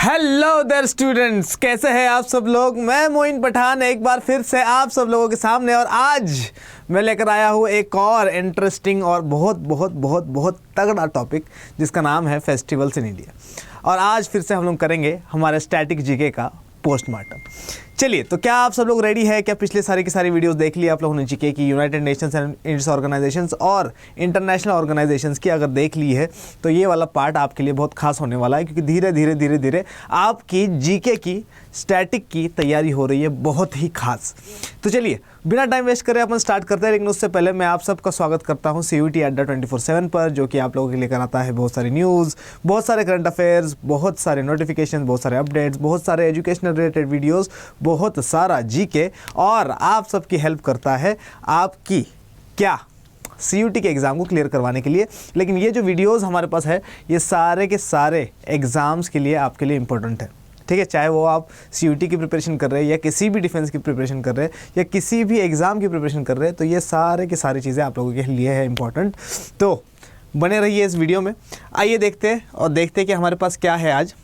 Hello there students, कैसे हैं आप सब लोग। मैं मोइन पठान एक बार फिर से आप सब लोगों के सामने, और आज मैं लेकर आया हूँ एक और इंटरेस्टिंग और बहुत बहुत बहुत बहुत तगड़ा टॉपिक जिसका नाम है फेस्टिवल्स इन इंडिया। और आज फिर से हम लोग करेंगे हमारे स्टैटिक जीके का पोस्टमार्टम। चलिए, तो क्या आप सब लोग रेडी है? क्या पिछले सारी की सारी वीडियोस देख ली आप लोगों ने जीके की, United Nations and it's organisations और इंटरनेशनल ऑर्गेनाइजेशंस की? अगर देख ली है तो ये वाला पार्ट आपके लिए बहुत खास होने वाला है, क्योंकि धीरे धीरे धीरे धीरे आपकी जीके की स्टैटिक की तैयारी हो रही है बहुत ही खास। तो चलिए बिना टाइम वेस्ट करें अपन स्टार्ट करते हैं। लेकिन उससे पहले मैं आप सबका स्वागत करता हूं CUET अड्डा 24/7 पर, जो कि आप लोगों के लिए कराता है बहुत सारी न्यूज़, बहुत सारे करंट अफेयर्स, बहुत सारे नोटिफिकेशन, बहुत सारे अपडेट्स, बहुत सारे एजुकेशनल रिलेटेड वीडियोस, बहुत सारा जीके, और आप सबकी हेल्प करता है आपकी क्या CUET के एग्ज़ाम को क्लियर करवाने के लिए। लेकिन ये जो वीडियोज़ हमारे पास है ये सारे के सारे एग्ज़ाम्स के लिए आपके लिए इंपॉर्टेंट है, ठीक है। चाहे वो आप CUET की प्रिपरेशन कर रहे हैं या किसी भी डिफेंस की प्रिपरेशन कर रहे हैं या किसी भी एग्ज़ाम की प्रिपरेशन कर रहे हैं, तो ये सारे की सारी चीज़ें आप लोगों के लिए है इंपॉर्टेंट। तो बने रहिए इस वीडियो में। आइए देखते हैं और देखते हैं कि हमारे पास क्या है आज।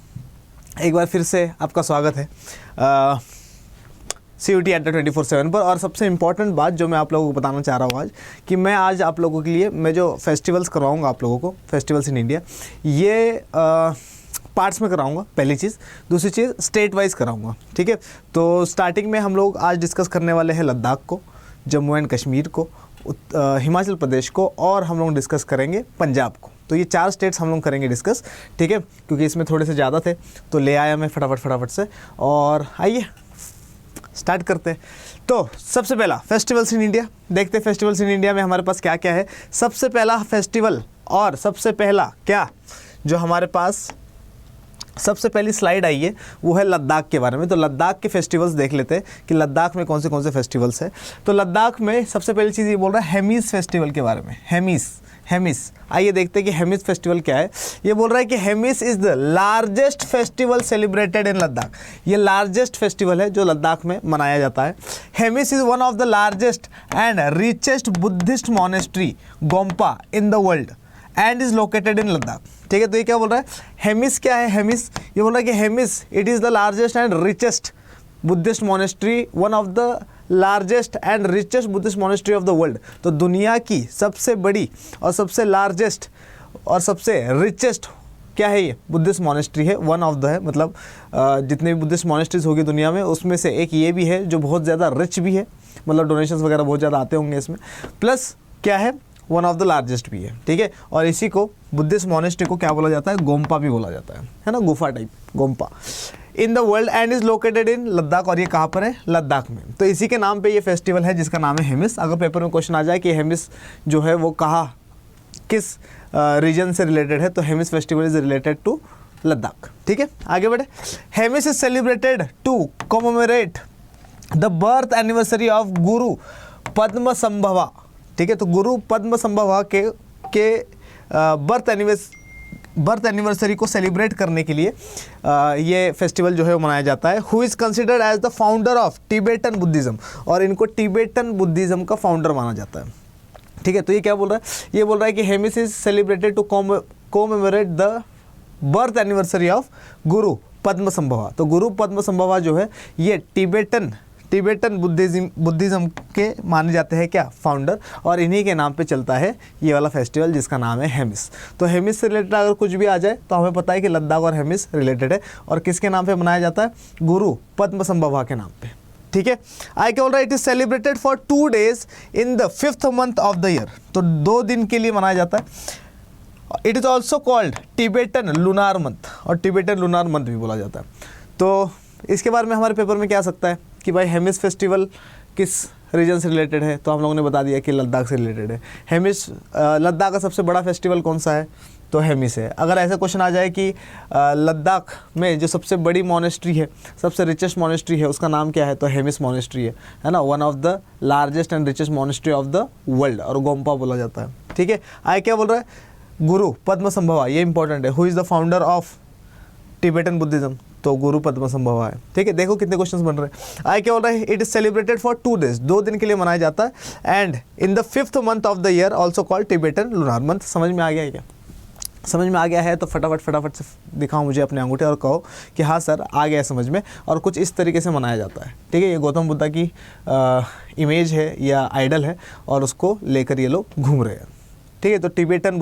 एक बार फिर से आपका स्वागत है CUET अड्डा 24/7 पर। और सबसे इम्पॉर्टेंट बात जो मैं आप लोगों को बताना चाह रहा हूँ आज, कि मैं आज आप लोगों के लिए मैं जो फेस्टिवल्स करवाऊँगा आप लोगों को, फेस्टिवल्स इन इंडिया, ये पार्ट्स में कराऊंगा, पहली चीज़। दूसरी चीज़ स्टेट वाइज कराऊंगा, ठीक है। तो स्टार्टिंग में हम लोग आज डिस्कस करने वाले हैं लद्दाख को, जम्मू एंड कश्मीर को, हिमाचल प्रदेश को, और हम लोग डिस्कस करेंगे पंजाब को। तो ये 4 स्टेट्स हम लोग करेंगे डिस्कस, ठीक है, क्योंकि इसमें थोड़े से ज़्यादा थे तो ले आया मैं फटाफट से। और आइए स्टार्ट करते हैं। तो सबसे पहला फेस्टिवल्स इन इंडिया देखते हैं। फेस्टिवल्स इन इंडिया में हमारे पास क्या क्या है। सबसे पहला फेस्टिवल और सबसे पहला क्या जो हमारे पास सबसे पहली स्लाइड आई है वो है लद्दाख के बारे में। तो लद्दाख के फेस्टिवल्स देख लेते हैं कि लद्दाख में कौन से फेस्टिवल्स हैं। तो लद्दाख में सबसे पहली चीज़ ये बोल रहा है हेमिस फेस्टिवल के बारे में। हेमिस आइए देखते हैं कि हेमिस फेस्टिवल क्या है। ये बोल रहा है कि Hemis is the largest festival celebrated इन लद्दाख। ये लार्जेस्ट फेस्टिवल है जो लद्दाख में मनाया जाता है। Hemis is one of the largest and richest Buddhist monastery Gompa in the world and is located in Ladakh, ठीक है। तो ये क्या बोल रहा है, हेमिस क्या है। हेमिस ये बोल रहा है कि Hemis it is the largest and richest Buddhist monastery, one of the largest and richest Buddhist monastery of the world. तो दुनिया की सबसे बड़ी और सबसे लार्जेस्ट और सबसे रिचेस्ट क्या है, ये बुद्धिस्ट मॉनेस्ट्री है, वन ऑफ द है। मतलब जितने भी बुद्धिस्ट मॉनेस्ट्रीज होगी दुनिया में उसमें से एक ये भी है जो बहुत ज़्यादा रिच भी है, मतलब डोनेशंस वगैरह बहुत ज़्यादा आते होंगे इसमें, प्लस क्या है, वन ऑफ द लार्जेस्ट भी है, ठीक है। और इसी को बुद्धिस्ट मॉनेस्ट्री को क्या बोला जाता है, गोम्पा भी बोला जाता है ना, गुफा type, Gompa in the world and is located in Ladakh. और ये कहाँ पर है, लद्दाख में। तो इसी के नाम पे ये फेस्टिवल है जिसका नाम है हेमिस। अगर पेपर में क्वेश्चन आ जाए कि हेमिस जो है वो कहाँ किस रीजन से रिलेटेड है, तो Hemis festival is related to Ladakh, ठीक है। आगे बढ़े। Hemis is celebrated to commemorate the birth anniversary of Guru Padmasambhava, ठीक है। तो गुरु पद्मसंभवा के बर्थ एनिवर्सरी को सेलिब्रेट करने के लिए ये फेस्टिवल जो है वो मनाया जाता है। Who is considered as the founder of Tibetan Buddhism, और इनको टिबेटन बुद्धिज़्म का फाउंडर माना जाता है, ठीक है। तो ये क्या बोल रहा है, ये बोल रहा है कि Hemis is celebrated to commemorate the birth anniversary of Guru Padmasambhava. तो गुरु पद्मसंभवा जो है ये टिबेटन बुद्धिज़्म के माने जाते हैं क्या, फाउंडर, और इन्हीं के नाम पे चलता है ये वाला फेस्टिवल जिसका नाम है हेमिस। तो हेमिस से रिलेटेड अगर कुछ भी आ जाए तो हमें पता है कि लद्दाख और हेमिस रिलेटेड है, और किसके नाम पे मनाया जाता है, गुरु पद्मसंभवा के नाम पे, ठीक है। आई क्या बोल रहा है, it is celebrated for 2 days in the 5th month of the year. तो 2 दिन के लिए मनाया जाता है। It is also called Tibetan lunar month, और टिबेटन लूनार मंथ भी बोला जाता है। तो इसके बारे में हमारे पेपर में क्या आ सकता है कि भाई हेमिस फेस्टिवल किस रीजन से रिलेटेड है, तो हम लोगों ने बता दिया कि लद्दाख से रिलेटेड है। हेमिस लद्दाख का सबसे बड़ा फेस्टिवल कौन सा है, तो हेमिस है। अगर ऐसा क्वेश्चन आ जाए कि लद्दाख में जो सबसे बड़ी मॉनेस्ट्री है, सबसे रिचेस्ट मॉनेस्ट्री है, उसका नाम क्या है, तो हेमिस मॉनेस्ट्री है ना, one of the largest and richest monastery of the world, और गोम्पा बोला जाता है, ठीक है। आगे क्या बोल रहा है, गुरु पद्मसंभवा, ये इंपॉर्टेंट है। Who is the founder of Tibetan Buddhism, तो गुरु पद्मसंभवा है, ठीक है। देखो कितने क्वेश्चंस बन रहे हैं। आगे क्या बोल रहा है, it is celebrated for 2 days, 2 दिन के लिए मनाया जाता है। And in the 5th month of the year also called Tibetan lunar month. समझ में आ गया क्या, समझ में आ गया है तो फटाफट से दिखाओ मुझे अपने अंगूठे और कहो कि हाँ सर आ गया समझ में। और कुछ इस तरीके से मनाया जाता है, ठीक है। ये गौतम बुद्धा की इमेज है या आइडल है और उसको लेकर ये लोग घूम रहे हैं, ठीक है। तो टिबेटन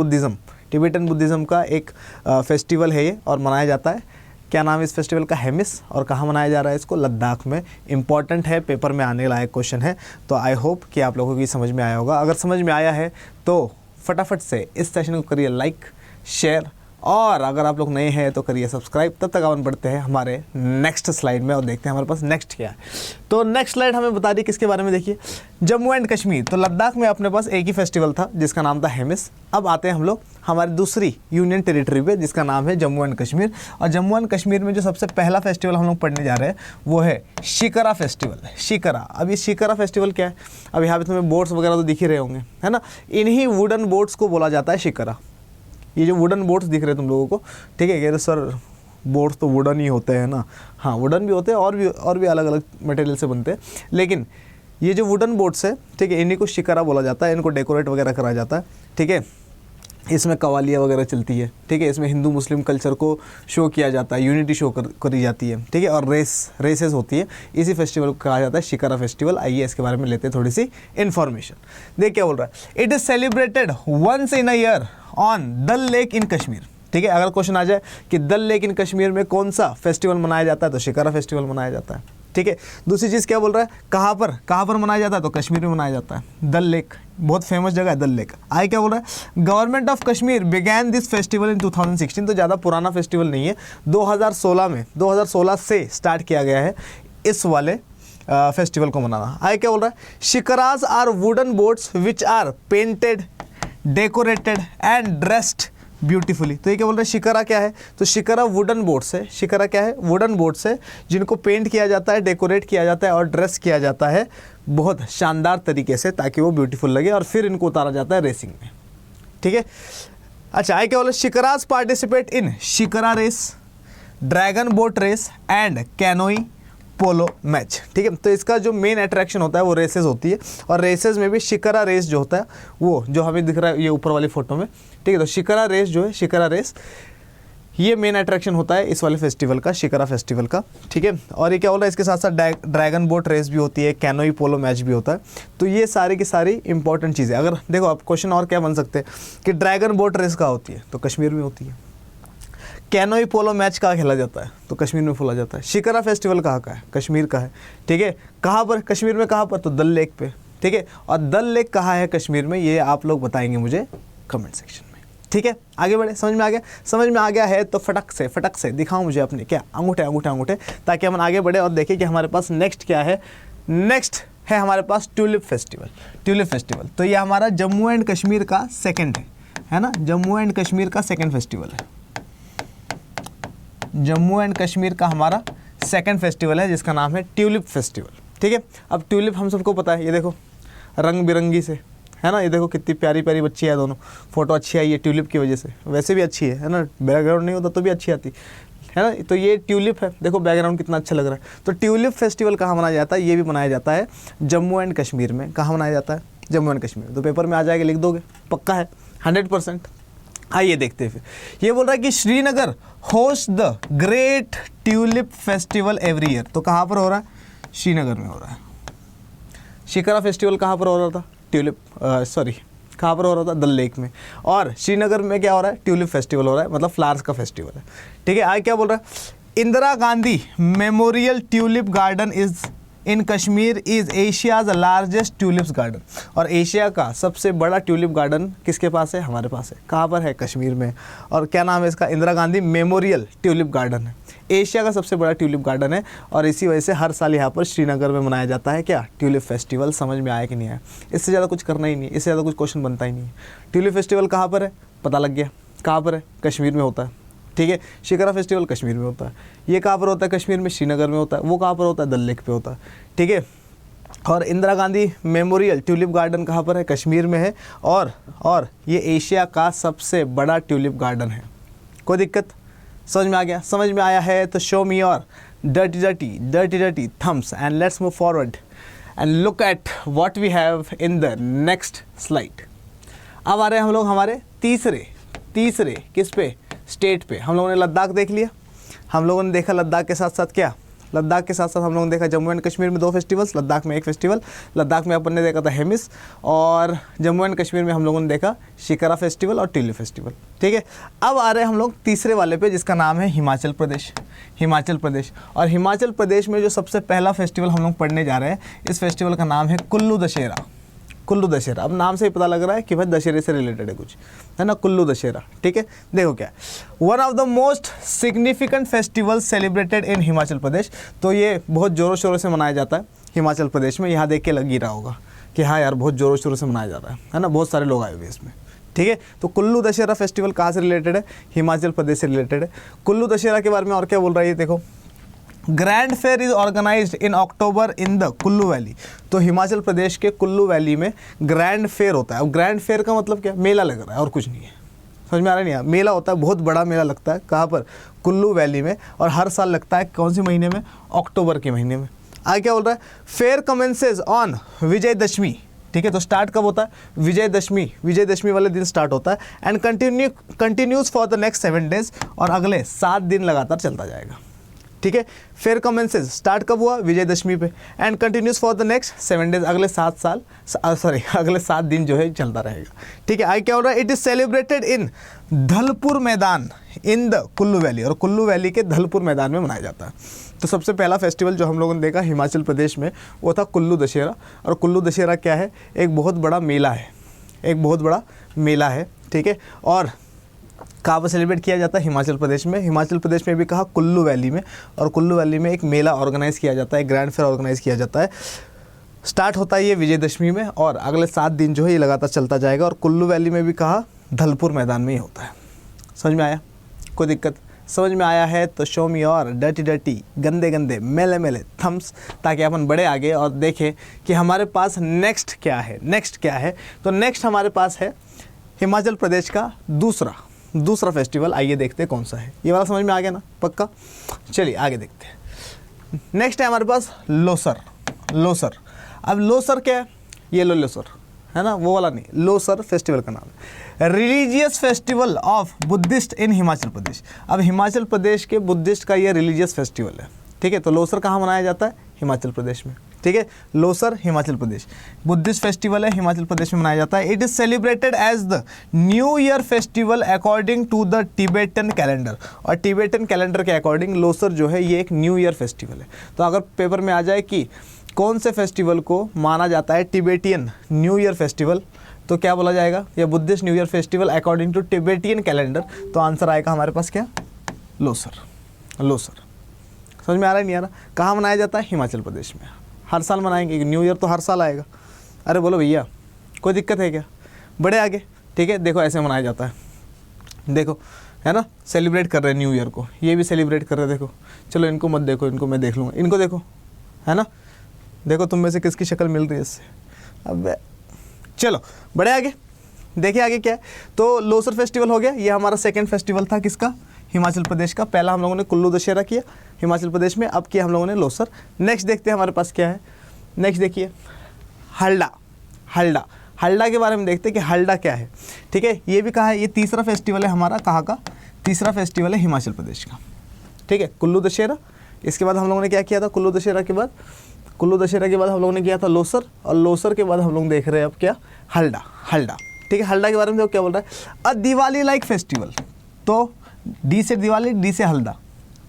बुद्धिज़्म का एक फेस्टिवल है ये और मनाया जाता है। क्या नाम है इस फेस्टिवल का? हेमिस। और कहाँ मनाया जा रहा है इसको? लद्दाख में। इंपॉर्टेंट है, पेपर में आने लायक क्वेश्चन है। तो आई होप कि आप लोगों की समझ में आया होगा। अगर समझ में आया है तो फटाफट से इस सेशन को करिए लाइक, शेयर, और अगर आप लोग नए हैं तो करिए सब्सक्राइब। तब तक अपन बढ़ते हैं हमारे नेक्स्ट स्लाइड में और देखते हैं हमारे पास नेक्स्ट क्या है। तो नेक्स्ट स्लाइड हमें बता दी किसके बारे में, देखिए जम्मू एंड कश्मीर। तो लद्दाख में अपने पास एक ही फेस्टिवल था जिसका नाम था हेमिस। अब आते हैं हम लोग हमारी दूसरी यूनियन टेरिटरी पे जिसका नाम है जम्मू एंड कश्मीर। और जम्मू एंड कश्मीर में जो सबसे पहला फेस्टिवल हम लोग पढ़ने जा रहे हैं वो है शिकरा फेस्टिवल। शिकरा, अब ये शिकरा फेस्टिवल क्या है? अब यहाँ पे तुम्हें बोट्स वगैरह तो दिख ही रहे होंगे, है ना। इन्हीं वुडन बोट्स को बोला जाता है शिकरा। ये जो वुडन बोट्स दिख रहे हैं तुम लोगों को, ठीक है, कह रहे सर बोट्स तो वुडन ही होते हैं ना। हाँ, वुडन भी होते हैं और भी अलग अलग मटेरियल से बनते हैं, लेकिन ये जो वुडन बोट्स है, ठीक है, इन्हीं को शिकरा बोला जाता है। इनको डेकोरेट वगैरह करा जाता है, ठीक है। इसमें कवालियाँ वगैरह चलती है, ठीक है। इसमें हिंदू मुस्लिम कल्चर को शो किया जाता है, यूनिटी शो करी जाती है, ठीक है। और रेसेस होती है। इसी फेस्टिवल को कहा जाता है शिकरा फेस्टिवल। आइए इसके बारे में लेते हैं थोड़ी सी इन्फॉर्मेशन। देख क्या बोल रहा है, it is celebrated once in a year on Dal lake in Kashmir, ठीक है। अगर क्वेश्चन आ जाए कि डल लेक इन कश्मीर में कौन सा फेस्टिवल मनाया जाता है तो शिकरा फेस्टिवल मनाया जाता है, ठीक है। दूसरी चीज़ क्या बोल रहा है, कहाँ पर मनाया जाता है तो कश्मीर में मनाया जाता है। डल लेक बहुत फेमस जगह है, डल लेक। आगे क्या बोल रहा है, government of Kashmir began this festival in 2016। तो ज़्यादा पुराना फेस्टिवल नहीं है, 2016 से स्टार्ट किया गया है इस वाले फेस्टिवल को मनाना। आगे क्या बोल रहा है, shikaras are wooden boats which are painted, decorated and dressed beautifully. तो ये क्या बोल रहे हैं, शिकरा क्या है? तो शिकरा वुडन बोट्स है। शिकरा क्या है? वुडन बोट्स है जिनको पेंट किया जाता है, डेकोरेट किया जाता है और ड्रेस किया जाता है बहुत शानदार तरीके से ताकि वो ब्यूटीफुल लगे, और फिर इनको उतारा जाता है रेसिंग में, ठीक है। अच्छा, आगे क्या बोल रहे हैं, shikaras participate in shikara race, dragon boat race and canoe polo match, ठीक है। तो इसका जो मेन अट्रैक्शन होता है वो रेसेस होती है, और रेसेस में भी शिकरा रेस जो होता है वो जो हमें दिख रहा है ये ऊपर वाली फोटो में, ठीक है। तो शिकरा रेस जो है, शिकरा रेस ये मेन अट्रैक्शन होता है इस वाले फेस्टिवल का, शिकरा फेस्टिवल का, ठीक है। और ये क्या हो रहा है, इसके साथ साथ ड्रैगन बोट रेस भी होती है, कैनोई पोलो मैच भी होता है। तो ये सारी की सारी इंपॉर्टेंट चीज़ें। अगर देखो आप क्वेश्चन और क्या बन सकते हैं कि ड्रैगन बोट रेस कहाँ होती है तो कश्मीर में होती है। कैनोई पोलो मैच कहाँ खेला जाता है तो कश्मीर में खेला जाता है। शिकरा फेस्टिवल कहाँ का है? कश्मीर का है, ठीक है। कहाँ पर कश्मीर में? कहाँ पर? तो डल लेक पे, ठीक है। और डल लेक कहाँ है कश्मीर में, ये आप लोग बताएंगे मुझे कमेंट सेक्शन में, ठीक है। आगे बढ़े, समझ में आ गया? समझ में आ गया है तो फटक से दिखाओ मुझे अपने क्या अंगूठे, ताकि हम आगे बढ़े और देखें कि हमारे पास नेक्स्ट क्या है। नेक्स्ट है हमारे पास ट्यूलिप फेस्टिवल। तो ये हमारा जम्मू एंड कश्मीर का सेकेंड है ना, जम्मू एंड कश्मीर का सेकेंड फेस्टिवल है। जम्मू एंड कश्मीर का हमारा सेकंड फेस्टिवल है जिसका नाम है ट्यूलिप फेस्टिवल, ठीक है। अब ट्यूलिप हम सबको पता है, ये देखो रंग बिरंगी से, है ना। ये देखो कितनी प्यारी प्यारी बच्ची है, दोनों फोटो अच्छी आई है ट्यूलिप की वजह से। वैसे भी अच्छी है ना, बैकग्राउंड नहीं होता तो भी अच्छी आती है ना। तो ये ट्यूलिप है, देखो बैकग्राउंड कितना अच्छा लग रहा है। तो ट्यूलिप फेस्टिवल कहाँ मनाया जाता है? ये भी मनाया जाता है जम्मू एंड कश्मीर में। कहाँ मनाया जाता है? जम्मू एंड कश्मीर। तो पेपर में आ जाएगा, लिख दोगे, पक्का है 100%। आइए देखते हैं फिर। ये बोल रहा है कि Srinagar host the great tulip festival every year. तो कहाँ पर हो रहा है? श्रीनगर में हो रहा है। शिकरा फेस्टिवल कहाँ पर हो रहा था? कहाँ पर हो रहा था? डल लेक में। और श्रीनगर में क्या हो रहा है? ट्यूलिप फेस्टिवल हो रहा है, मतलब फ्लावर्स का फेस्टिवल है, ठीक है। आगे क्या बोल रहा है, Indira Gandhi memorial tulip garden is in Kashmir is Asia's largest tulips garden. और एशिया का सबसे बड़ा ट्यूलिप गार्डन किसके पास है? हमारे पास है। कहाँ पर है? कश्मीर में। और क्या नाम है इसका? Indira Gandhi memorial tulip garden है। एशिया का सबसे बड़ा ट्यूलिप गार्डन है, और इसी वजह से हर साल यहाँ पर श्रीनगर में मनाया जाता है क्या? Tulip festival. समझ में आया कि नहीं आया? इससे ज़्यादा कुछ करना ही नहीं है, इससे ज़्यादा कुछ क्वेश्चन बनता ही नहीं है। ट्यूलिप फेस्टिवल कहाँ पर है? पता लग गया कहाँ पर है, कश्मीर में होता है, ठीक है। शिकरा फेस्टिवल कश्मीर में होता है। ये कहाँ पर होता है? कश्मीर में, श्रीनगर में होता है। वो कहाँ पर होता है? डल लेक पे होता है, ठीक है। और Indira Gandhi memorial tulip garden कहाँ पर है? कश्मीर में है। और ये एशिया का सबसे बड़ा ट्यूलिप गार्डन है। कोई दिक्कत? समझ में आ गया? समझ में आया है तो show me your dirty thumbs and let's move forward and look at what we have in the next slide. अब आ रहे हैं हम लोग हमारे तीसरे तीसरे किस पे, स्टेट पे। हम लोगों ने लद्दाख देख लिया, हम लोगों ने देखा लद्दाख के साथ साथ क्या, लद्दाख के साथ साथ हम लोगों ने देखा जम्मू एंड कश्मीर में 2 फेस्टिवल्स, लद्दाख में 1 फेस्टिवल। लद्दाख में अपन ने देखा था हेमिस, और जम्मू एंड कश्मीर में हम लोगों ने देखा शिकारा फेस्टिवल और टिल्लू फेस्टिवल। ठीक है, अब आ रहे हैं हम लोग तीसरे वाले पे जिसका नाम है हिमाचल प्रदेश। हिमाचल प्रदेश, और हिमाचल प्रदेश में जो सबसे पहला फेस्टिवल हम लोग पढ़ने जा रहे हैं, इस फेस्टिवल का नाम है कुल्लू दशहरा। कुल्लू दशहरा, अब नाम से ही पता लग रहा है कि भाई दशहरे से रिलेटेड है कुछ, है ना, कुल्लू दशहरा। ठीक है, देखो क्या, one of the most significant festival celebrated in Himachal Pradesh. तो ये बहुत ज़ोरों शोरों से मनाया जाता है हिमाचल प्रदेश में। यहाँ देख के लग ही रहा होगा कि हाँ यार बहुत ज़ोरों शोरों से मनाया जा रहा है ना, बहुत सारे लोग आए हुए इसमें। ठीक है, तो कुल्लू दशहरा फेस्टिवल कहाँ से रिलेटेड है, हिमाचल प्रदेश से रिलेटेड है। कुल्लू दशहरा के बारे में और क्या बोल रहा है ये देखो, grand fair is organised in October in the Kullu valley. तो हिमाचल प्रदेश के कुल्लू वैली में ग्रैंड फेयर होता है। अब ग्रैंड फेयर का मतलब क्या, मेला लग रहा है और कुछ नहीं है, समझ में आ रहा नहीं है, मेला होता है, बहुत बड़ा मेला लगता है। कहाँ पर, कुल्लू वैली में, और हर साल लगता है कौन से महीने में, अक्टूबर के महीने में। आगे क्या बोल रहा है, फेयर कमेंसेज ऑन विजयदशमी। ठीक है, तो स्टार्ट कब होता है, विजयदशमी, विजयदशमी वाले दिन स्टार्ट होता है, and continues for the next 7 days, और अगले 7 दिन लगातार चलता जाएगा। ठीक है, फेयर कमेंसेज स्टार्ट कब हुआ, विजयदशमी पे, and continuous for the next 7 days, अगले 7 दिन जो है चलता रहेगा। ठीक है, आगे क्या हो रहा है, इट इज सेलिब्रेटेड इन धलपुर मैदान इन द कुल्लू वैली, और कुल्लू वैली के धलपुर मैदान में मनाया जाता है। तो सबसे पहला फेस्टिवल जो हम लोगों ने देखा हिमाचल प्रदेश में वो था कुल्लू दशहरा। और कुल्लू दशहरा क्या है, एक बहुत बड़ा मेला है, एक बहुत बड़ा मेला है। ठीक है, और कहाँ पर सेलिब्रेट किया जाता है, हिमाचल प्रदेश में। हिमाचल प्रदेश में भी कहा कुल्लू वैली में, और कुल्लू वैली में एक मेला ऑर्गेनाइज़ किया जाता है, ग्रैंड फेयर ऑर्गेनाइज़ किया जाता है। स्टार्ट होता है ये विजयदशमी में, और अगले 7 दिन जो है ये लगातार चलता जाएगा। और कुल्लू वैली में भी कहा धलपुर मैदान में ही होता है। समझ में आया, कोई दिक्कत, समझ में आया है तो शो मी और डर्टी डर्टी, गंदे गंदे, मेले मेले थम्स, ताकि अपन बड़े आगे और देखें कि हमारे पास नेक्स्ट क्या है। नेक्स्ट क्या है, तो नेक्स्ट हमारे पास है हिमाचल प्रदेश का दूसरा फेस्टिवल। आइए देखते हैं कौन सा है, ये वाला समझ में आ गया ना, पक्का। चलिए आगे देखते हैं। नेक्स्ट है हमारे पास लोसर। अब लोसर क्या है, ये लोसर है ना, वो वाला नहीं, लोसर फेस्टिवल का नाम है। रिलीजियस फेस्टिवल ऑफ बुद्धिस्ट इन हिमाचल प्रदेश। अब हिमाचल प्रदेश के बुद्धिस्ट का ये रिलीजियस फेस्टिवल है। ठीक है, तो लोसर कहाँ मनाया जाता है, हिमाचल प्रदेश में। ठीक है, लोसर हिमाचल प्रदेश, बुद्धिस्ट फेस्टिवल है, हिमाचल प्रदेश में मनाया जाता है। It is celebrated as the new year festival according to the Tibetan calendar. और टिबेटन कैलेंडर के अकॉर्डिंग लोसर जो है ये एक न्यू ईयर फेस्टिवल है। तो अगर पेपर में आ जाए कि कौन से फेस्टिवल को माना जाता है टिबेटियन न्यू ईयर फेस्टिवल, तो क्या बोला जाएगा, या Buddhist new year festival according to Tibetan calendar, तो आंसर आएगा हमारे पास क्या, लोसर। समझ में आ रहा है नहीं आ रहा, कहाँ मनाया जाता है, हिमाचल प्रदेश में। हर साल मनाएंगे, न्यू ईयर तो हर साल आएगा। अरे बोलो भैया कोई दिक्कत है क्या, बड़े आगे। ठीक है, देखो ऐसे मनाया जाता है, देखो है ना, सेलिब्रेट कर रहे हैं न्यू ईयर को, ये भी सेलिब्रेट कर रहे हैं। देखो चलो इनको मत देखो, इनको मैं देख लूँगा, इनको देखो, है ना, देखो तुम में से किसकी शक्ल मिल रही है इससे। अब चलो बड़े आगे, देखिए आगे क्या है। तो लोसर फेस्टिवल हो गया, ये हमारा सेकेंड फेस्टिवल था किसका, हिमाचल प्रदेश का। पहला हम लोगों ने कुल्लू दशहरा किया हिमाचल प्रदेश में, अब किया हम लोगों ने लोसर। नेक्स्ट देखते हैं हमारे पास क्या है, नेक्स्ट देखिए हल्डा के बारे में देखते हैं कि हल्डा क्या है। ठीक है, ये भी कहा है, ये तीसरा फेस्टिवल है हमारा, कहाँ का, तीसरा फेस्टिवल है हिमाचल प्रदेश का। ठीक है, कुल्लू दशहरा, इसके बाद हम लोगों ने क्या किया था, कुल्लू दशहरा के बाद हम लोगों ने किया था लोसर, और लोसर के बाद हम लोग देख रहे हैं अब क्या, हल्डा। ठीक है, हल्डा के बारे में देखो क्या बोल रहा है, अ दिवाली लाइक फेस्टिवल। तो डी से दिवाली, डी से हल्दा।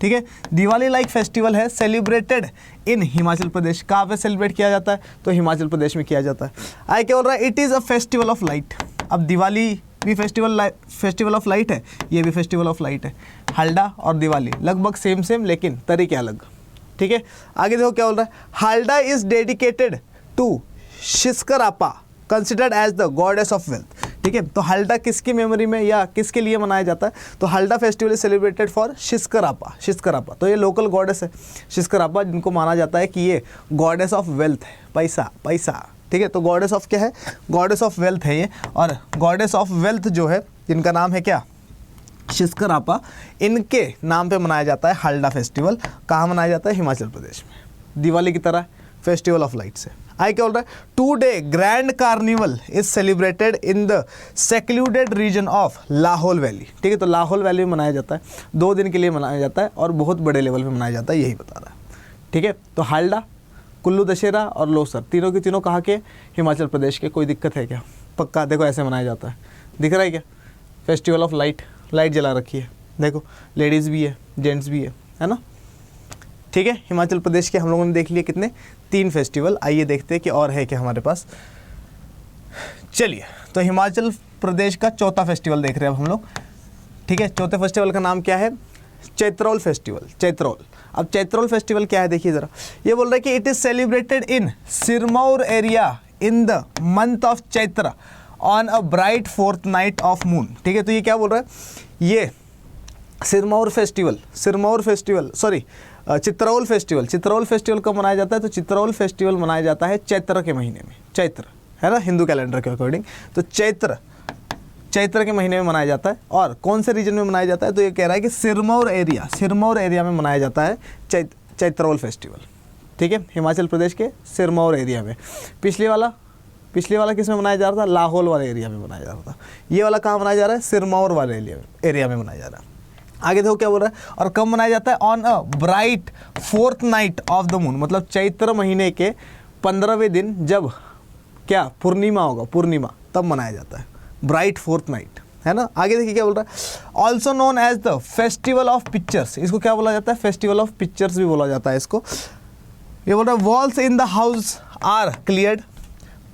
ठीक है, दिवाली लाइक फेस्टिवल है, सेलिब्रेटेड इन हिमाचल प्रदेश। कहाँ पे सेलिब्रेट किया जाता है, तो हिमाचल प्रदेश में किया जाता है। आगे क्या बोल रहा है, it is a festival of light. अब दिवाली भी फेस्टिवल ऑफ लाइट है, ये भी फेस्टिवल ऑफ लाइट है। हल्डा और दिवाली लगभग सेम लेकिन तरीके अलग। ठीक है, आगे देखो क्या बोल रहा है, Halda is dedicated to Shiskarapa considered as the goddess of wealth. ठीक है, तो हल्डा किसकी मेमोरी में या किसके लिए मनाया जाता है, तो हल्डा फेस्टिवल इज सेलिब्रेटेड फॉर शिस्करापा। तो ये लोकल गॉडेस है शिस्करापा, जिनको माना जाता है कि ये गॉडेस ऑफ वेल्थ है, पैसा। ठीक है, तो गॉडेस ऑफ क्या है, गॉडेस ऑफ वेल्थ है ये। और गॉडेस ऑफ वेल्थ जो है, जिनका नाम है क्या, शिस्करापा, इनके नाम पे मनाया जाता है हल्डा फेस्टिवल। कहाँ मनाया जाता है, हिमाचल प्रदेश में, दिवाली की तरह फेस्टिवल ऑफ लाइट्स है। आगे क्या बोल रहा है, 2 day grand carnival is celebrated in the secluded region of Lahaul valley. ठीक है, तो लाहौल वैली में मनाया जाता है, 2 दिन के लिए मनाया जाता है और बहुत बड़े लेवल पे मनाया जाता है, यही बता रहा है। ठीक है, तो हालडा, कुल्लू दशहरा और लोसर तीनों के तीनों कहाँ के, हिमाचल प्रदेश के। कोई दिक्कत है क्या? पक्का देखो ऐसे मनाया जाता है, दिख रहा है क्या? फेस्टिवल ऑफ लाइट, लाइट जला रखी है, देखो लेडीज़ भी है जेंट्स भी है ना। ठीक है, हिमाचल प्रदेश के हम लोगों ने देख लिए कितने, 3 फेस्टिवल। आइए देखते हैं कि और है क्या हमारे पास। चलिए, तो हिमाचल प्रदेश का चौथा फेस्टिवल देख रहे हैं अब हम लोग। ठीक है, चौथे फेस्टिवल का नाम क्या है, चैत्रौल फेस्टिवल, चैत्रौल। अब चैत्रौल फेस्टिवल क्या है देखिए ज़रा, ये बोल रहा है कि it is celebrated in Sirmaur area in the month of Chaitra on a bright 4th night of moon. ठीक है, तो ये क्या बोल रहा है, ये सिरमौर फेस्टिवल सॉरी चित्रौल फेस्टिवल कब मनाया जाता है, तो चित्रौल फेस्टिवल मनाया जाता है चैत्र के महीने में, चैत्र है ना हिंदू कैलेंडर के अकॉर्डिंग, तो चैत्र के महीने में मनाया जाता है। और कौन से रीजन में मनाया जाता है, तो ये कह रहा है कि सिरमौर एरिया में मनाया जाता है चैत्रौल फेस्टिवल। ठीक है, हिमाचल प्रदेश के सिरमौर एरिया में। पिछले वाला किस में मनाया जा रहा था, लाहौल वाले एरिया में मनाया जा रहा था। ये वाला कहाँ मनाया जा रहा है, सिरमौर वाले एरिया में मनाया जा रहा है। आगे देखो क्या बोल रहा है, और कब मनाया जाता है, on a bright 4th night of the moon, मतलब चैत्र महीने के 15वें दिन, जब क्या पूर्णिमा होगा, पूर्णिमा तब मनाया जाता है, ब्राइट 4th नाइट है ना। आगे देखिए क्या बोल रहा है, also known as the festival of pictures, इसको क्या बोला जाता है, फेस्टिवल ऑफ पिक्चर्स भी बोला जाता है इसको। ये बोल रहा है, walls in the house are cleared,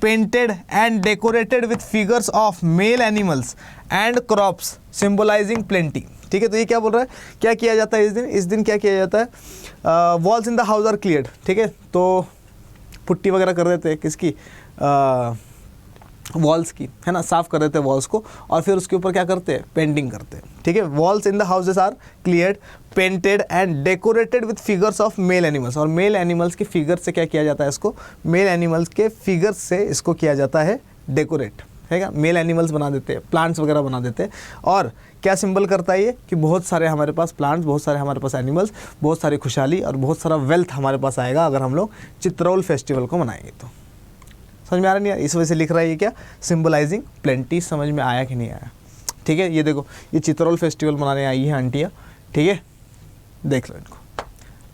painted and decorated with figures of male animals and crops symbolising plenty. ठीक है, तो ये क्या बोल रहा है, क्या किया जाता है इस दिन क्या किया जाता है, walls in the house are cleared. ठीक है, तो पुट्टी वगैरह कर देते हैं किसकी, वॉल्स की है ना, साफ़ कर देते हैं वॉल्स को, और फिर उसके ऊपर क्या करते हैं, पेंटिंग करते हैं। ठीक है, walls in the houses are cleared, painted and decorated with figures of male animals, और मेल एनिमल्स के फिगर से क्या किया जाता है इसको, मेल एनिमल्स के फिगर्स से इसको किया जाता है डेकोरेट, है क्या, मेल एनिमल्स बना देते हैं, प्लांट्स वगैरह बना देते हैं। और क्या सिंबल करता है ये, कि बहुत सारे हमारे पास प्लांट्स, बहुत सारे हमारे पास एनिमल्स, बहुत सारी खुशहाली और बहुत सारा वेल्थ हमारे पास आएगा अगर हम लोग चित्रौल फेस्टिवल को मनाएंगे। तो समझ में आ रहा नहीं यार, इस वजह से लिख रहा है ये क्या, सिंबलाइजिंग प्लेंटी। समझ में आया कि नहीं आया? ठीक है, ये देखो ये चित्रौल फेस्टिवल मनाने आई है आंटियाँ। ठीक है, देख लो इनको,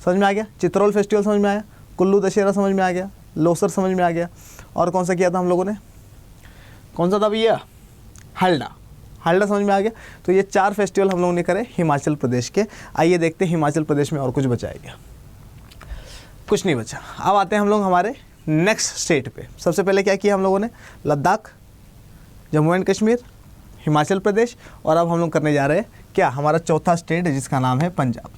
समझ में आ गया, चित्रौल फेस्टिवल समझ में आया, कुल्लू दशहरा समझ में आ गया, लोसर समझ में आ गया, और कौन सा किया था हम लोगों ने, कौन सा था भैया, हालडा समझ में आ गया। तो ये 4 फेस्टिवल हम लोगों ने करे हिमाचल प्रदेश के। आइए देखते हैं हिमाचल प्रदेश में और कुछ बचा है क्या, कुछ नहीं बचा। अब आते हैं हम लोग हमारे नेक्स्ट स्टेट पे। सबसे पहले क्या किया हम लोगों ने, लद्दाख, जम्मू एंड कश्मीर, हिमाचल प्रदेश, और अब हम लोग करने जा रहे हैं क्या, हमारा चौथा स्टेट जिसका नाम है पंजाब।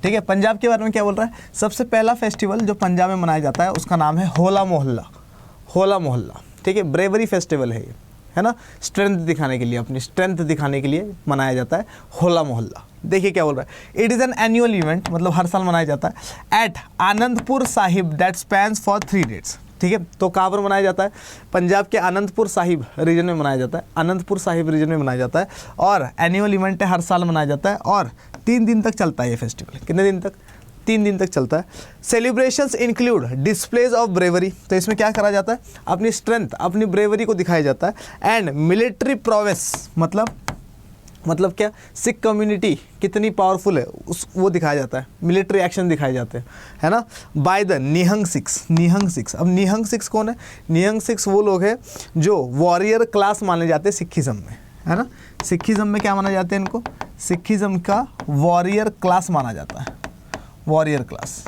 ठीक है, पंजाब के बारे में क्या बोल रहा है, सबसे पहला फेस्टिवल जो पंजाब में मनाया जाता है उसका नाम है होला मोहल्ला। ठीक है, ब्रेवरी फेस्टिवल है ये, है ना, स्ट्रेंथ दिखाने के लिए, अपनी स्ट्रेंथ दिखाने के लिए मनाया जाता है होला मोहल्ला। देखिए क्या बोल रहा है, it is an annual event, मतलब हर साल मनाया जाता है, at Anandpur Sahib that spans for 3 days। ठीक है, तो कहाँ पर मनाया जाता है, पंजाब के आनंदपुर साहिब रीजन में मनाया जाता है, आनंदपुर साहिब रीजन में मनाया जाता है, और एनुअल इवेंट है, हर साल मनाया जाता है, और 3 दिन तक चलता है ये फेस्टिवल। कितने दिन तक, 3 दिन तक चलता है। Celebrations include displays of bravery, तो इसमें क्या करा जाता है, अपनी स्ट्रेंथ, अपनी ब्रेवरी को दिखाया जाता है, एंड मिलिट्री प्रोवेस, मतलब क्या, सिख कम्युनिटी कितनी पावरफुल है वो दिखाया जाता है, मिलिट्री एक्शन दिखाए जाते हैं, है ना, बाय द निहंग सिख्स। अब निहंग सिख्स कौन है, निहंग सिख्स वो लोग हैं जो वॉरियर क्लास माने जाते हैं सिखिज़म में, है ना, सिखिज़म में क्या माना जाता है इनको, सिखिज़म का वॉरियर क्लास माना जाता है, वॉरियर क्लास।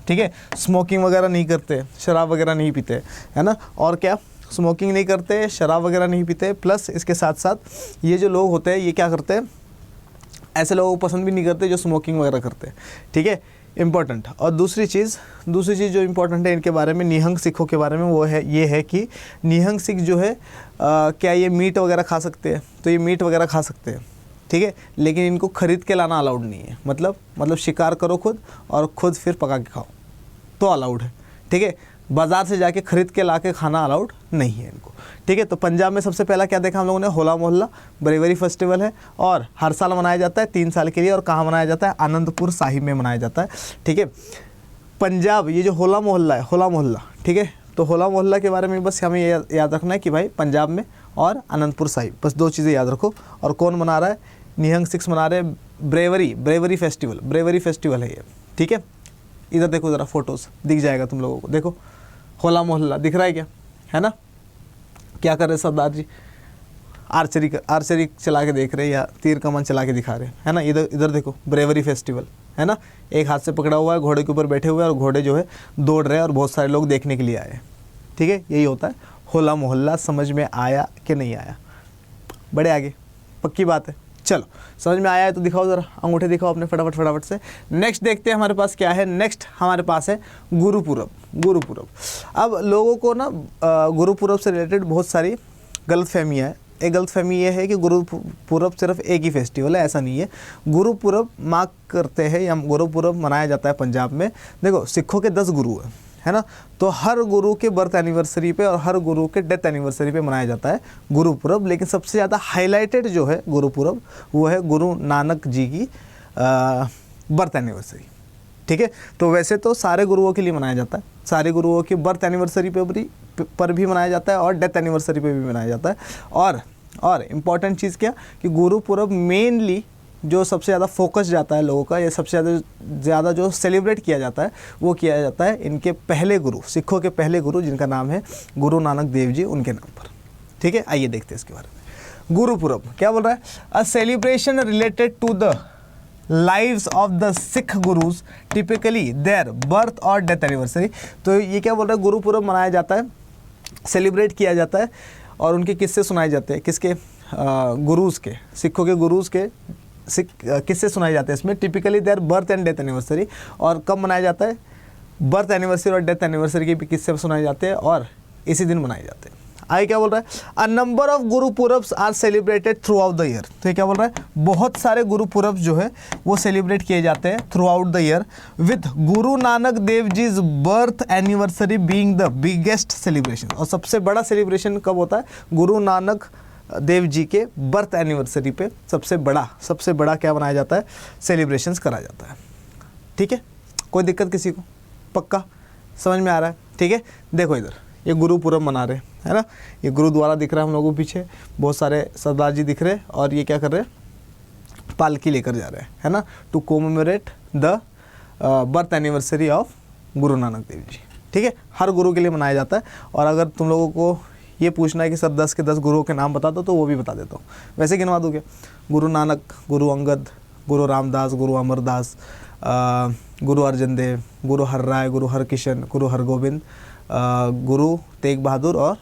ठीक है, स्मोकिंग वगैरह नहीं करते, शराब वगैरह नहीं पीते, है ना, और क्या, स्मोकिंग नहीं करते, शराब वगैरह नहीं पीते, प्लस इसके साथ साथ ये जो लोग होते हैं ये क्या करते हैं, ऐसे लोगों को पसंद भी नहीं करते जो स्मोकिंग वगैरह करते हैं। ठीक है, इम्पॉर्टेंट। और दूसरी चीज़ जो इम्पोर्टेंट है इनके बारे में, निहंग सिखों के बारे में, वो है ये है कि निहंग सिख जो है क्या ये मीट वगैरह खा सकते हैं, तो ये मीट वगैरह खा सकते हैं। ठीक है, लेकिन इनको ख़रीद के लाना अलाउड नहीं है, मतलब शिकार करो खुद और खुद फिर पका के खाओ तो अलाउड है। ठीक है, बाज़ार से जाके ख़रीद के ला के खाना अलाउड नहीं है इनको। ठीक है, तो पंजाब में सबसे पहला क्या देखा हम लोगों ने, होला मोहल्ला ब्रेवरी फेस्टिवल है, और हर साल मनाया जाता है 3 साल के लिए, और कहाँ मनाया जाता है, आनंदपुर साहिब में मनाया जाता है। ठीक है, पंजाब ये जो होला मोहल्ला है, होला मोहल्ला, ठीक है, तो होला मोहल्ला के बारे में बस हमें याद रखना है कि भाई पंजाब में और अनंतपुर साहिब, बस 2 चीज़ें याद रखो। और कौन मना रहा है? निहंग सिख्स मना रहे हैं ब्रेवरी फेस्टिवल है ये, ठीक है। इधर देखो ज़रा फोटोज़, दिख जाएगा तुम लोगों को, देखो होला मोहल्ला दिख रहा है क्या, है ना। क्या कर रहे सरदार जी? आर्चरी चला के देख रहे हैं या तीर कमान चला के दिखा रहे हैं, है ना। इधर देखो ब्रेवरी फेस्टिवल, है ना। एक हाथ से पकड़ा हुआ है, घोड़े के ऊपर बैठे हुए हैं और घोड़े जो है दौड़ रहे हैं और बहुत सारे लोग देखने के लिए आए हैं, ठीक है। यही होता है होला मोहल्ला। समझ में आया कि नहीं आया? बड़े आगे, पक्की बात है। चलो समझ में आया है तो दिखाओ ज़रा, अंगूठे दिखाओ अपने फटाफट से। नेक्स्ट देखते हैं हमारे पास क्या है। नेक्स्ट हमारे पास है गुरुपुरब। अब लोगों को ना गुरुपुरब से रिलेटेड बहुत सारी गलतफहमियाँ है। एक गलतफहमी ये है कि गुरुपुरब सिर्फ एक ही फेस्टिवल है, ऐसा नहीं है। गुरुपुरब मार्क करते हैं या गुरुपुरब मनाया जाता है पंजाब में। देखो सिखों के 10 गुरु हैं, है ना। तो हर गुरु के बर्थ एनिवर्सरी पे और हर गुरु के डेथ एनिवर्सरी पे मनाया जाता है गुरुपुरब। लेकिन सबसे ज़्यादा हाईलाइटेड जो है गुरुपुरब वो है गुरु नानक जी की बर्थ एनिवर्सरी, ठीक है। तो वैसे तो सारे गुरुओं के लिए मनाया जाता है, सारे गुरुओं की बर्थ एनिवर्सरी पर भी मनाया जाता है और डेथ एनिवर्सरी पे भी मनाया जाता है। और इम्पॉर्टेंट चीज़ क्या कि गुरुपुरब मेनली जो सबसे ज़्यादा फोकस जाता है लोगों का, या सबसे ज़्यादा जो सेलिब्रेट किया जाता है वो किया जाता है इनके पहले गुरु, सिखों के पहले गुरु जिनका नाम है गुरु नानक देव जी, उनके नाम पर, ठीक है। आइए देखते हैं इसके बारे में। गुरुपुरब क्या बोल रहा है? A celebration related to the lives of the Sikh gurus typically their birth और डेथ एनिवर्सरी। तो ये क्या बोल रहा है? गुरुपुरब मनाया जाता है, सेलिब्रेट किया जाता है और उनके किस्से सुनाए जाते हैं। किसके? गुरुज के, सिखों के गुरुज के किस्से सुनाए जाते हैं इसमें। Typically their birth and death anniversary. और कब मनाया जाता है? बर्थ एनिवर्सरी और डेथ एनिवर्सरी के भी किस्से सुनाए जाते हैं और इसी दिन मनाए जाते हैं। आगे क्या बोल रहा है? A number of gurpurabs are celebrated throughout the year. तो ये क्या बोल रहा है? बहुत सारे गुरुपुरब जो है वो सेलिब्रेट किए जाते हैं throughout the year, with Guru Nanak Dev ji's birth anniversary being the biggest celebration. और सबसे बड़ा सेलिब्रेशन कब होता है? गुरु नानक देव जी के बर्थ एनिवर्सरी पे सबसे बड़ा क्या बनाया जाता है? सेलिब्रेशंस करा जाता है, ठीक है। कोई दिक्कत किसी को? पक्का समझ में आ रहा है, ठीक है। देखो इधर ये गुरुपुरब मना रहे हैं, है ना। ये गुरुद्वारा दिख रहा है हम लोगों को पीछे, बहुत सारे सरदार जी दिख रहे हैं और ये क्या कर रहे हैं? पालकी लेकर जा रहे हैं, है ना, to commemorate the birth anniversary of Guru Nanak Dev ji, ठीक है। हर गुरु के लिए मनाया जाता है। और अगर तुम लोगों को ये पूछना है कि सर 10 के 10 गुरुओं के नाम बता दो, तो वो भी बता देता हूँ, वैसे गिनवा दूँ क्या? गुरु नानक, गुरु अंगद, गुरु रामदास, गुरु अमरदास, गुरु अर्जन देव, गुरु हरराय, गुरु हरकिशन, गुरु हरगोविंद, गुरु तेग बहादुर और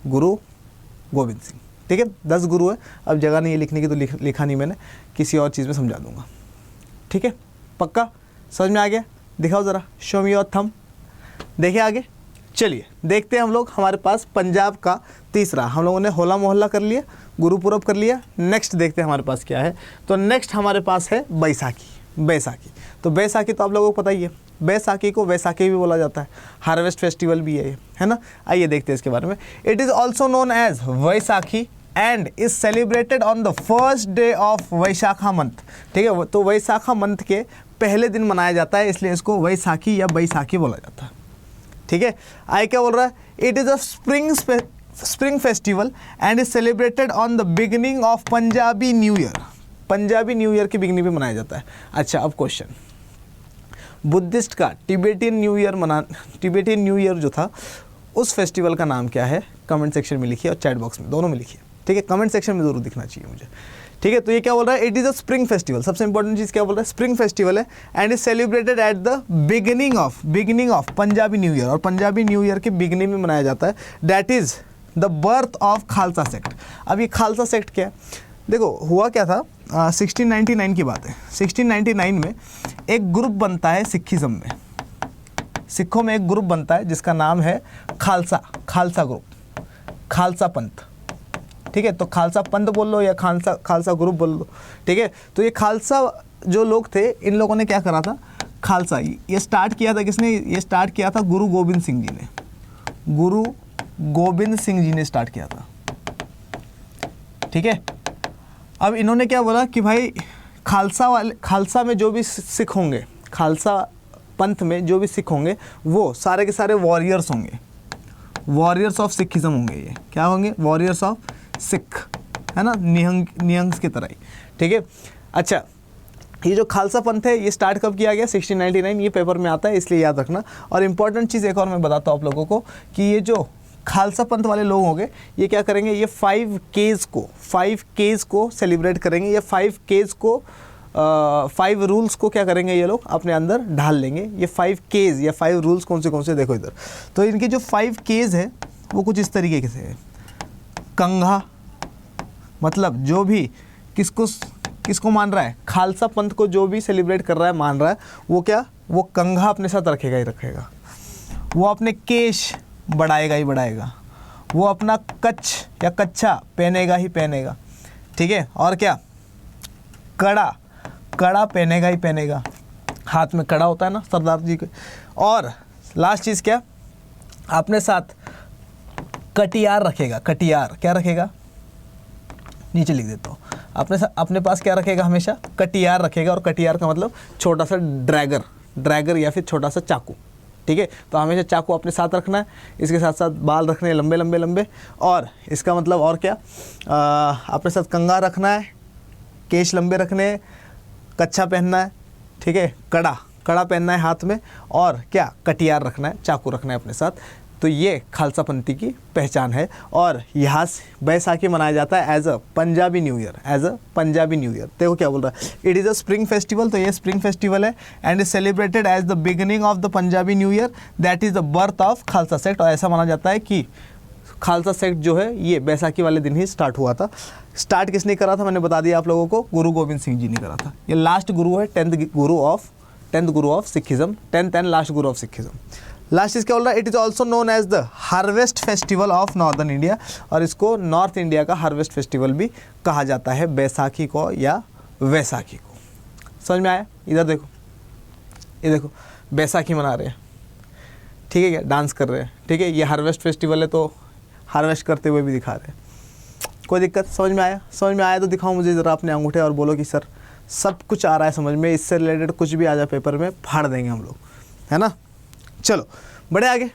गुरु गोविंद सिंह, ठीक है। 10 गुरु है। अब जगह नहीं है लिखने की तो लिखा नहीं मैंने, किसी और चीज़ में समझा दूंगा, ठीक है। पक्का समझ में आ गया? दिखाओ ज़रा, शो मी योर थंब। देखिए आगे, चलिए देखते हैं हम लोग। हमारे पास पंजाब का तीसरा, हम लोगों ने होला मोहल्ला कर लिया, गुरुपुरब कर लिया। नेक्स्ट देखते हैं हमारे पास क्या है। तो नेक्स्ट हमारे पास है बैसाखी। तो बैसाखी तो आप लोगों को पता ही है, बैसाखी को वैसाखी भी बोला जाता है, हार्वेस्ट फेस्टिवल भी है ना। आइए देखते हैं इसके बारे में। It is also known as Vaisakhi and is celebrated on the first day of Vaishakha month, ठीक है। तो वैशाखा मंथ के पहले दिन मनाया जाता है, इसलिए इसको वैसाखी या बैसाखी बोला जाता है, ठीक है। आगे क्या बोल रहा है? It is a spring festival and is celebrated on the beginning of Punjabi new year. Punjabi new year की बिगिनिंग पे मनाया जाता है। अच्छा, अब क्वेश्चन, बुद्धिस्ट का टिबेटियन न्यू ईयर जो था, उस फेस्टिवल का नाम क्या है? कमेंट सेक्शन में लिखिए और चैट बॉक्स में, दोनों में लिखिए, ठीक है। कमेंट सेक्शन में ज़रूर दिखना चाहिए मुझे, ठीक है। तो ये क्या बोल रहा है? It is a spring festival. सबसे इंपॉर्टेंट चीज़ क्या बोल रहा है? स्प्रिंग फेस्टिवल है and is celebrated at the beginning of Punjabi new year. और पंजाबी न्यू ईयर के बिगिनिंग में मनाया जाता है। That is the birth of Khalsa sect. अब ये खालसा सेक्ट क्या है? देखो हुआ क्या था, 1699 की बात है। 1699 में एक ग्रुप बनता है सिखिज़म में, सिखों में एक ग्रुप बनता है जिसका नाम है खालसा ग्रुप, खालसा पंथ, ठीक है। तो खालसा पंथ बोल लो या खालसा ग्रुप बोल लो, ठीक है। तो ये खालसा जो लोग थे, इन लोगों ने क्या करा था? खालसा ये स्टार्ट किया था किसने? ये स्टार्ट किया था गुरु गोबिंद सिंह जी ने। गुरु गोबिंद सिंह जी ने स्टार्ट किया था, ठीक है। अब इन्होंने क्या बोला कि भाई खालसा में जो भी सिख होंगे, खालसा पंथ में जो भी सिख होंगे, वो सारे के सारे वॉरियर्स होंगे, वॉरियर्स ऑफ सिखिज्म होंगे ये, क्या होंगे, वॉरियर्स ऑफ सिख, है ना, निहंग्स की तरह ही, ठीक है। अच्छा, ये जो खालसा पंथ है ये स्टार्ट कब किया गया, 1699, ये पेपर में आता है इसलिए याद रखना। और इम्पॉर्टेंट चीज़ एक और मैं बताता हूँ आप लोगों को कि ये जो खालसा पंथ वाले लोग होंगे ये क्या करेंगे, ये 5 केज को सेलिब्रेट करेंगे, ये 5 केज को 5 रूल्स को क्या करेंगे ये लोग अपने अंदर ढाल लेंगे। ये 5 केज या 5 रूल्स कौन से देखो इधर, तो इनके जो 5 केज है वो कुछ इस तरीके से है। कंघा, मतलब जो भी किसको मान रहा है, खालसा पंथ को जो भी सेलिब्रेट कर रहा है, मान रहा है, वो क्या, वो कंघा अपने साथ रखेगा ही रखेगा, वो अपने केश बढ़ाएगा ही बढ़ाएगा, वो अपना कच्छ या कच्छा पहनेगा ही पहनेगा, ठीक है। और क्या, कड़ा पहनेगा ही पहनेगा, हाथ में कड़ा होता है ना सरदार जी के। और लास्ट चीज़ क्या, अपने साथ कटियार रखेगा, कटियार क्या रखेगा, नीचे लिख देता हूँ, अपने पास क्या रखेगा, हमेशा कटियार रखेगा। और कटियार का मतलब छोटा सा ड्रैगर या फिर छोटा सा चाकू, ठीक है। तो हमेशा चाकू अपने साथ रखना है, इसके साथ साथ बाल रखने हैं लंबे। और इसका मतलब और क्या, अपने साथ कंघा रखना है, केश लंबे रखने हैं, कच्छा पहनना है, ठीक है, कड़ा पहनना है हाथ में, और क्या, कटियार रखना है, चाकू रखना है अपने साथ। तो ये खालसा पंथी की पहचान है। और यहाँ से बैसाखी मनाया जाता है as a Punjabi new year. देखो क्या बोल रहा है, it is a spring festival, तो ये स्प्रिंग फेस्टिवल है and is celebrated as the beginning of the Punjabi new year, that is the birth of Khalsa sect. और ऐसा माना जाता है कि खालसा सेक्ट जो है ये बैसाखी वाले दिन ही स्टार्ट हुआ था। स्टार्ट किसने करा था, मैंने बता दिया आप लोगों को, गुरु गोविंद सिंह जी ने करा था। ये लास्ट गुरु है, 10th guru of Sikhism, 10th and last guru of Sikhism. Last चीज़ क्या बोल रहा है, it is also known as the harvest festival of northern India, और इसको नॉर्थ इंडिया का हार्वेस्ट फेस्टिवल भी कहा जाता है, बैसाखी को या वैसाखी को। समझ में आया, इधर देखो, ये देखो बैसाखी मना रहे हैं, ठीक है, क्या डांस कर रहे हैं, ठीक है, ये हार्वेस्ट फेस्टिवल है तो हार्वेस्ट करते हुए भी दिखा रहे हैं। कोई दिक्कत, समझ में आया तो दिखाओ मुझे ज़रा अपने अंगूठे और बोलो कि सर सब कुछ आ रहा है समझ में, इससे रिलेटेड कुछ भी आ जाए पेपर में फाड़ देंगे हम लोग, है ना। चलो बढ़े आगे,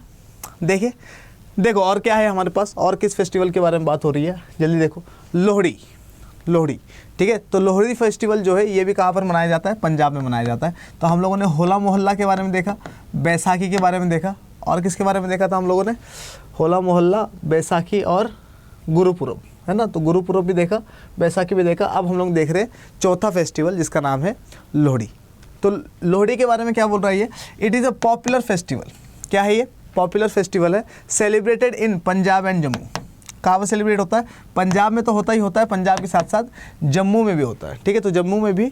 देखो और क्या है हमारे पास, और किस फेस्टिवल के बारे में बात हो रही है, जल्दी देखो, लोहड़ी, ठीक है। तो लोहड़ी फेस्टिवल जो है ये भी कहाँ पर मनाया जाता है, पंजाब में मनाया जाता है। तो हम लोगों ने होला मोहल्ला के बारे में देखा, बैसाखी के बारे में देखा, और किसके बारे में देखा था हम लोगों ने, होला मोहल्ला, बैसाखी और गुरुपुरब, है ना। तो गुरुपुरब भी देखा, बैसाखी भी देखा। अब हम लोग देख रहे हैं चौथा फेस्टिवल जिसका नाम है लोहड़ी। तो लोहड़ी के बारे में क्या बोल रहा है ये, it is a popular festival, क्या है ये, पॉपुलर फेस्टिवल है, celebrated in Punjab and Jammu. कहाँ पर सेलिब्रेट होता है, पंजाब में तो होता ही होता है, पंजाब के साथ साथ जम्मू में भी होता है, ठीक है। तो जम्मू में भी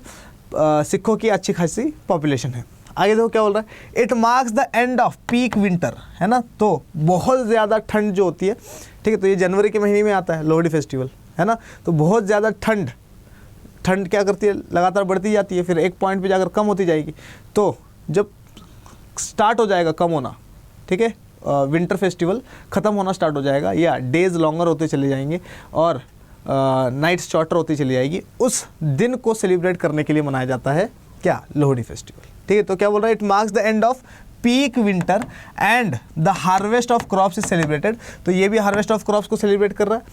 सिखों की अच्छी खासी पॉपुलेशन है। आगे देखो क्या बोल रहा है, it marks the end off peak winter, है ना। तो बहुत ज़्यादा ठंड जो होती है, ठीक है, तो ये जनवरी के महीने में आता है लोहड़ी फेस्टिवल, है ना। तो बहुत ज़्यादा ठंड क्या करती है, लगातार बढ़ती जाती है, फिर एक पॉइंट पे जाकर कम होती जाएगी। तो जब स्टार्ट हो जाएगा कम होना, ठीक है, विंटर फेस्टिवल ख़त्म होना स्टार्ट हो जाएगा, या डेज़ लॉन्गर होते चले जाएंगे और नाइट्स शॉर्टर होती चली जाएगी, उस दिन को सेलिब्रेट करने के लिए मनाया जाता है क्या, लोहड़ी फेस्टिवल, ठीक है। तो क्या बोल रहा है, it marks the end off peak winter and the harvest of crops is celebrated. तो ये भी हार्वेस्ट ऑफ क्रॉप्स को सेलिब्रेट कर रहा है,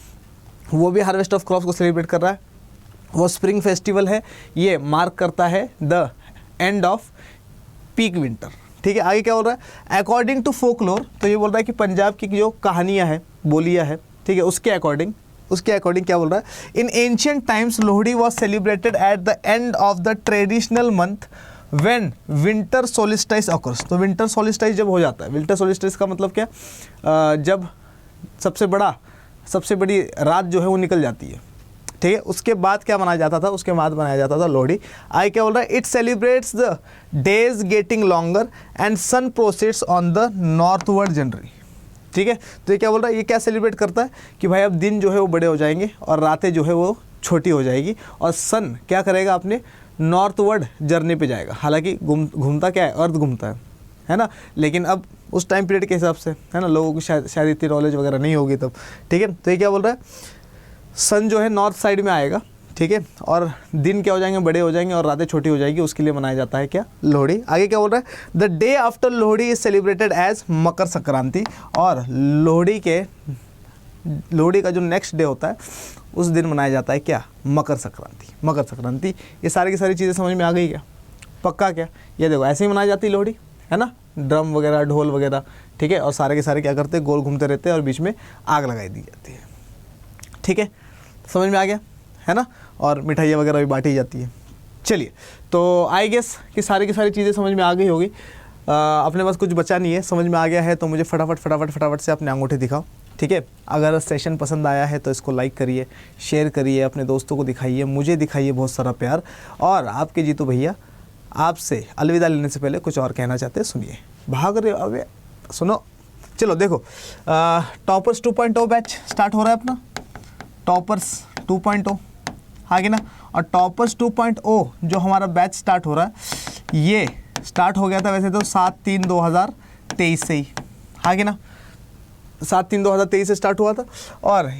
वो भी हार्वेस्ट ऑफ क्रॉप्स को सेलिब्रेट कर रहा है। वो स्प्रिंग फेस्टिवल है, ये मार्क करता है the end off peak winter, ठीक है। आगे क्या बोल रहा है, अकॉर्डिंग टू फोकलोर, तो ये बोल रहा है कि पंजाब की जो कहानियाँ हैं, बोलियाँ हैं, ठीक है, उसके अकॉर्डिंग क्या बोल रहा है, in ancient times Lohri was celebrated at the end of the traditional month when winter solstice occurs. तो विंटर सोलिस्टाइस जब हो जाता है, विंटर सोलिस्टाइस का मतलब क्या, जब सबसे बड़ी रात जो है वो निकल जाती है, ठीक है, उसके बाद क्या मनाया जाता था, उसके बाद मनाया जाता था लोहड़ी। आगे क्या बोल रहा है, it celebrates the days getting longer and sun proceeds on the northward generally, ठीक है। तो ये क्या बोल रहा है, ये क्या सेलिब्रेट करता है कि भाई अब दिन जो है वो बड़े हो जाएंगे और रातें जो है वो छोटी हो जाएगी, और सन क्या करेगा, अपने नॉर्थवर्ड जर्नी पे जाएगा। हालांकि घूमता क्या है, अर्थ घूमता है ना, लेकिन अब उस टाइम पीरियड के हिसाब से, है ना, लोगों को शायद इतनी नॉलेज वगैरह नहीं होगी तब, ठीक है। तो ये क्या बोल रहा है, सन जो है नॉर्थ साइड में आएगा, ठीक है। और दिन क्या हो जाएंगे, बड़े हो जाएंगे और रातें छोटी हो जाएगी, उसके लिए मनाया जाता है क्या, लोहड़ी। आगे क्या बोल रहा है, the day after Lohri is celebrated as Makar Sankranti. और लोहड़ी का जो नेक्स्ट डे होता है उस दिन मनाया जाता है क्या, मकर संक्रांति। मकर संक्रांति, ये सारी की सारी चीज़ें समझ में आ गई क्या, पक्का क्या। ये देखो ऐसे ही मनाई जाती है लोहड़ी, है ना, ड्रम वगैरह ढोल वगैरह, ठीक है। और सारे के सारे क्या करते हैं, गोल घूमते रहते हैं और बीच में आग लगाई दी जाती है, ठीक है। समझ में आ गया, है ना। और मिठाइयाँ वगैरह भी बांटी जाती है। चलिए, तो आई गेस कि सारी की सारी चीज़ें समझ में आ गई होगी। अपने पास कुछ बचा नहीं है, समझ में आ गया है तो मुझे फटाफट से अपने अंगूठे दिखाओ, ठीक है। अगर सेशन पसंद आया है तो इसको लाइक करिए, शेयर करिए, अपने दोस्तों को दिखाइए, मुझे दिखाइए बहुत सारा प्यार। और आपके जीतू भैया आपसे अलविदा लेने से पहले कुछ और कहना चाहते हैं, सुनिए। भाग रहे हो, अबे सुनो। चलो देखो, टॉपर्स 2.0 बैच स्टार्ट हो रहा है अपना, टॉपर्स 2.0, आगे ना। और टॉपर्स 2.0 जो हमारा बैच स्टार्ट हो रहा है, ये स्टार्ट हो गया था वैसे तो 7/3/2023 से ही, आगे ना, 7/3/2023 से स्टार्ट हुआ था। और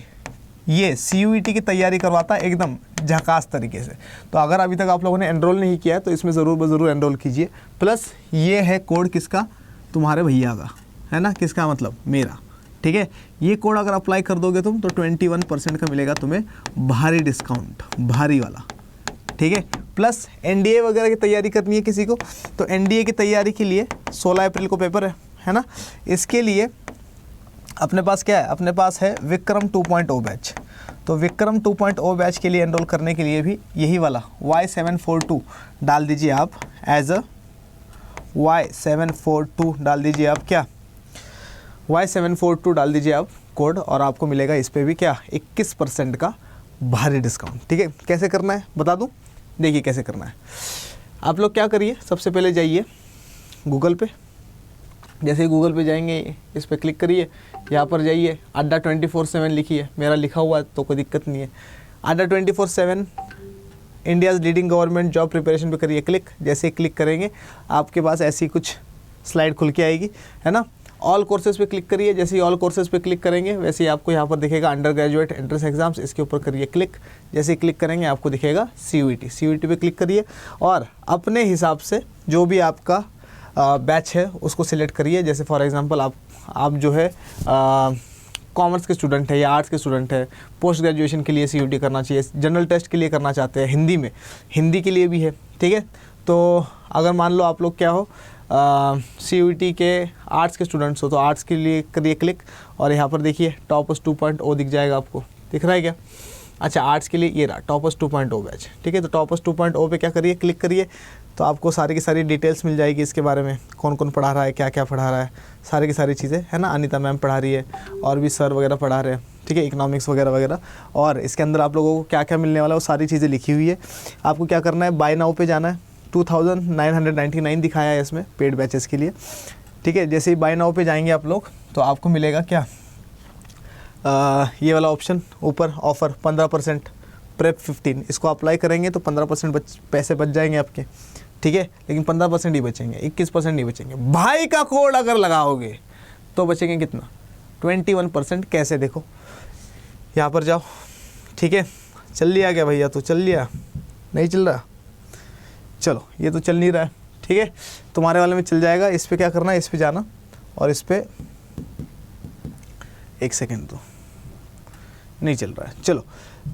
ये CUET की तैयारी करवाता है एकदम झकास तरीके से। तो अगर अभी तक आप लोगों ने एनरोल नहीं किया है तो इसमें ज़रूर एनरोल कीजिए। प्लस ये है कोड किसका, तुम्हारे भैया का, है ना, किसका मतलब मेरा, ठीक है। ये कोड अगर अप्लाई कर दोगे तुम तो 21% का मिलेगा तुम्हें भारी डिस्काउंट, भारी वाला, ठीक है। प्लस NDA वगैरह की तैयारी करनी है किसी को तो NDA की तैयारी के लिए 16 अप्रैल को पेपर है ना। इसके लिए अपने पास क्या है, अपने पास है विक्रम 2.0 बैच। तो विक्रम 2.0 बैच के लिए एनरोल करने के लिए भी यही वाला Y742 डाल दीजिए आप, एज अ Y742 डाल दीजिए आप, क्या Y742 डाल दीजिए आप कोड, और आपको मिलेगा इस पर भी क्या, 21% का भारी डिस्काउंट, ठीक है। कैसे करना है बता दूं, देखिए कैसे करना है। आप लोग क्या करिए, सबसे पहले जाइए गूगल पे। जैसे ही गूगल पे जाएंगे इस पर क्लिक करिए, यहाँ पर जाइए, अड्डा 24/7 लिखिए, मेरा लिखा हुआ है तो कोई दिक्कत नहीं है। अड्डा 24/7 India's leading government job preparation पे करिए क्लिक। जैसे ही क्लिक करेंगे आपके पास ऐसी कुछ स्लाइड खुल के आएगी, है ना। ऑल कोर्सेज़ पे क्लिक करिए। जैसे ही ऑल कोर्सेज़ पे क्लिक करेंगे वैसे ही आपको यहाँ पर दिखेगा अंडर ग्रेजुएट एंट्रेंस एग्जाम्स, इसके ऊपर करिए क्लिक। जैसे ही क्लिक करेंगे आपको दिखेगा CUET पे क्लिक करिए और अपने हिसाब से जो भी आपका बैच है उसको सिलेक्ट करिए। जैसे फॉर एग्जांपल आप जो है कॉमर्स के स्टूडेंट है या आर्ट्स के स्टूडेंट है, पोस्ट ग्रेजुएशन के लिए CUET करना चाहिए, जनरल टेस्ट के लिए करना चाहते हैं, हिंदी में, हिंदी के लिए भी है, ठीक है। तो अगर मान लो आप लोग क्या हो CUET के आर्ट्स के स्टूडेंट्स हो तो आर्ट्स के लिए करिए क्लिक, और यहाँ पर देखिए टॉपर्स 2.0 दिख जाएगा, आपको दिख रहा है क्या। अच्छा, आर्ट्स के लिए ये रहा टॉपर्स 2.0 बैच, ठीक है। तो टॉपर्स 2.0 पे क्या करिए, क्लिक करिए, तो आपको सारी की सारी डिटेल्स मिल जाएगी इसके बारे में, कौन कौन पढ़ा रहा है, क्या क्या पढ़ा रहा है, सारी की सारी चीज़ें, है ना। अनीता मैम पढ़ा रही है और भी सर वगैरह पढ़ा रहे हैं, ठीक है, इकोनॉमिक्स वगैरह वगैरह। और इसके अंदर आप लोगों को क्या क्या मिलने वाला है वो सारी चीज़ें लिखी हुई है। आपको क्या करना है, बाय नाउ पे जाना है, 2999 दिखाया है इसमें पेड बैचेस के लिए, ठीक है। जैसे ही बाय नाउ पे जाएंगे आप लोग तो आपको मिलेगा क्या, ये वाला ऑप्शन ऊपर, ऑफ़र 15%, प्रेप 15, इसको अप्लाई करेंगे तो 15% पैसे बच जाएंगे आपके, ठीक है। लेकिन 15% ही बचेंगे, 21% नहीं बचेंगे। भाई का कोड अगर लगाओगे तो बचेंगे कितना, 21%। कैसे, देखो यहाँ पर जाओ, ठीक है। चल लिया क्या भैया, तो चल लिया, नहीं चल रहा, चलो ये तो चल नहीं रहा है, ठीक है। तुम्हारे वाले में चल जाएगा। इस पर क्या करना है, इस पर जाना और इस पर, एक सेकेंड, तो नहीं चल रहा है, चलो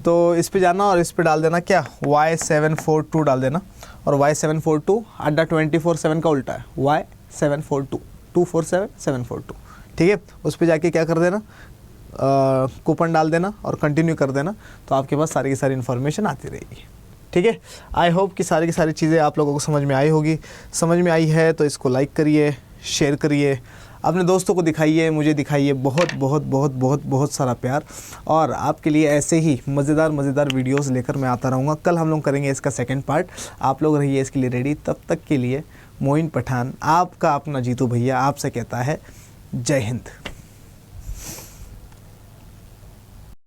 तो इस पे जाना और इस पे डाल देना क्या, Y742 डाल देना। और Y742 अड्डा 24/7 का उल्टा है, Y742 247 742, ठीक है। उस पे जाके क्या कर देना, कूपन डाल देना और कंटिन्यू कर देना, तो आपके पास सारी की सारी इन्फॉर्मेशन आती रहेगी, ठीक है। आई होप कि सारी की सारी चीज़ें आप लोगों को समझ में आई होगी। समझ में आई है तो इसको लाइक करिए, शेयर करिए, अपने दोस्तों को दिखाइए, मुझे दिखाइए, बहुत बहुत बहुत बहुत बहुत सारा प्यार। और आपके लिए ऐसे ही मज़ेदार वीडियोस लेकर मैं आता रहूँगा। कल हम लोग करेंगे इसका सेकंड पार्ट, आप लोग रहिए इसके लिए रेडी। तब तक के लिए मोइन पठान, आपका अपना जीतू भैया, आपसे कहता है जय हिंद।